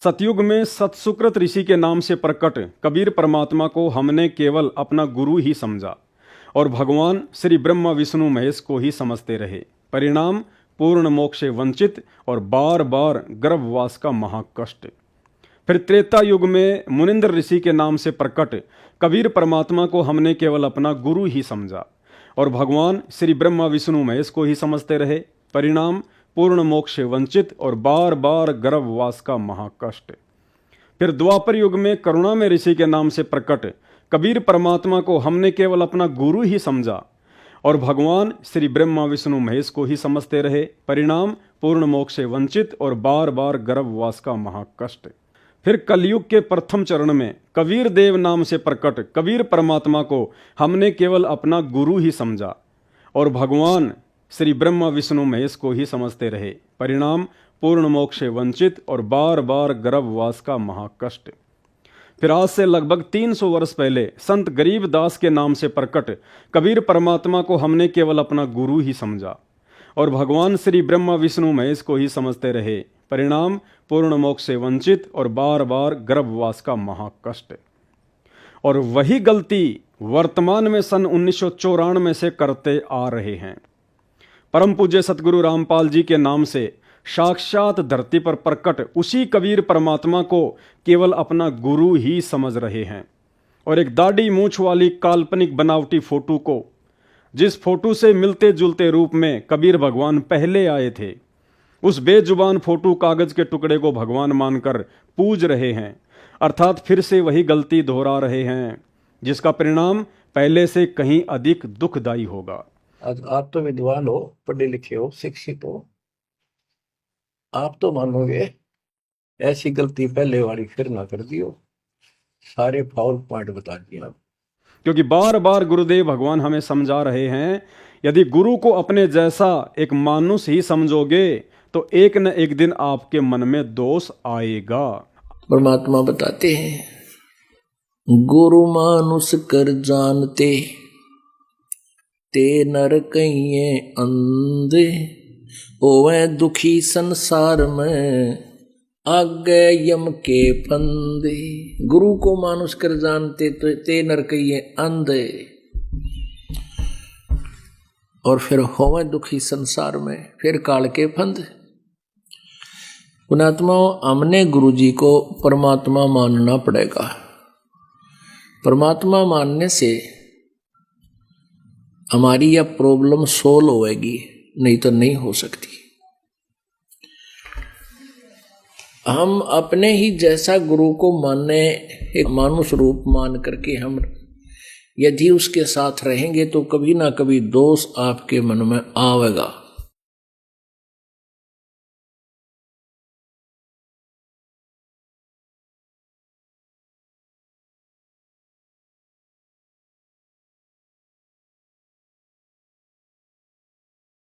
सतयुग में सतसुकृत ऋषि के नाम से प्रकट कबीर परमात्मा को हमने केवल अपना गुरु ही समझा और भगवान श्री ब्रह्मा विष्णु महेश को ही समझते रहे। परिणाम पूर्ण मोक्ष से वंचित और बार बार गर्भवास का महाकष्ट। फिर त्रेता युग में मुनिंद्र ऋषि के नाम से प्रकट कबीर परमात्मा को हमने केवल अपना गुरु ही समझा और भगवान श्री ब्रह्मा विष्णु महेश को ही समझते रहे। परिणाम पूर्ण मोक्ष से वंचित और बार बार गर्भवास का महाकष्ट। फिर द्वापर युग में करुणा में ऋषि के नाम से प्रकट कबीर परमात्मा को हमने केवल अपना गुरु ही समझा और भगवान श्री ब्रह्मा विष्णु महेश को ही समझते रहे। परिणाम पूर्ण मोक्ष से वंचित और बार बार गर्भवास का महाकष्ट। फिर कलयुग के प्रथम चरण में कबीर देव नाम से प्रकट कबीर परमात्मा को हमने केवल अपना गुरु ही समझा और भगवान श्री ब्रह्मा विष्णु महेश को ही समझते रहे। परिणाम पूर्ण मोक्ष से वंचित और बार बार गर्भवास का महाकष्ट। फिर आज से लगभग 300 वर्ष पहले संत गरीबदास के नाम से प्रकट कबीर परमात्मा को हमने केवल अपना गुरु ही समझा और भगवान श्री ब्रह्मा विष्णु महेश को ही समझते रहे। परिणाम पूर्ण मोक्ष से वंचित और बार बार गर्भवास का महाकष्ट। और वही गलती वर्तमान में सन 1994 से करते आ रहे हैं। परम पूज्य सतगुरु रामपाल जी के नाम से साक्षात धरती पर प्रकट उसी कबीर परमात्मा को केवल अपना गुरु ही समझ रहे हैं और एक दाढ़ी मूंछ वाली काल्पनिक बनावटी फोटो को, जिस फोटो से मिलते जुलते रूप में कबीर भगवान पहले आए थे, उस बेजुबान फोटो कागज के टुकड़े को भगवान मानकर पूज रहे हैं, अर्थात फिर से वही गलती दोहरा रहे हैं, जिसका परिणाम पहले से कहीं अधिक दुखदायी होगा। आप तो विद्वान हो, पढ़े लिखे हो, शिक्षित हो, आप तो मानोगे ऐसी गलती पहले वाली फिर ना कर दियो। सारे फाउल पॉइंट बता दिया। क्योंकि बार बार गुरुदेव भगवान हमें समझा रहे हैं, यदि गुरु को अपने जैसा एक मानुष ही समझोगे तो एक न एक दिन आपके मन में दोष आएगा। परमात्मा बताते हैं, गुरु मानुष कर जानते ते नर कहिए अंधे, ओवे दुखी संसार में आगे यम के फंदे। गुरु को मानुष कर जानते तो ते नर कहिए अंधे और फिर होवे दुखी संसार में, फिर काल के फंद। पुणात्मा, हमने गुरु जी को परमात्मा मानना पड़ेगा। परमात्मा मानने से हमारी यह प्रॉब्लम सोल्व होएगी, नहीं तो नहीं हो सकती। हम अपने ही जैसा गुरु को मानने, एक मानुष रूप मान करके हम यदि उसके साथ रहेंगे तो कभी ना कभी दोष आपके मन में आवेगा।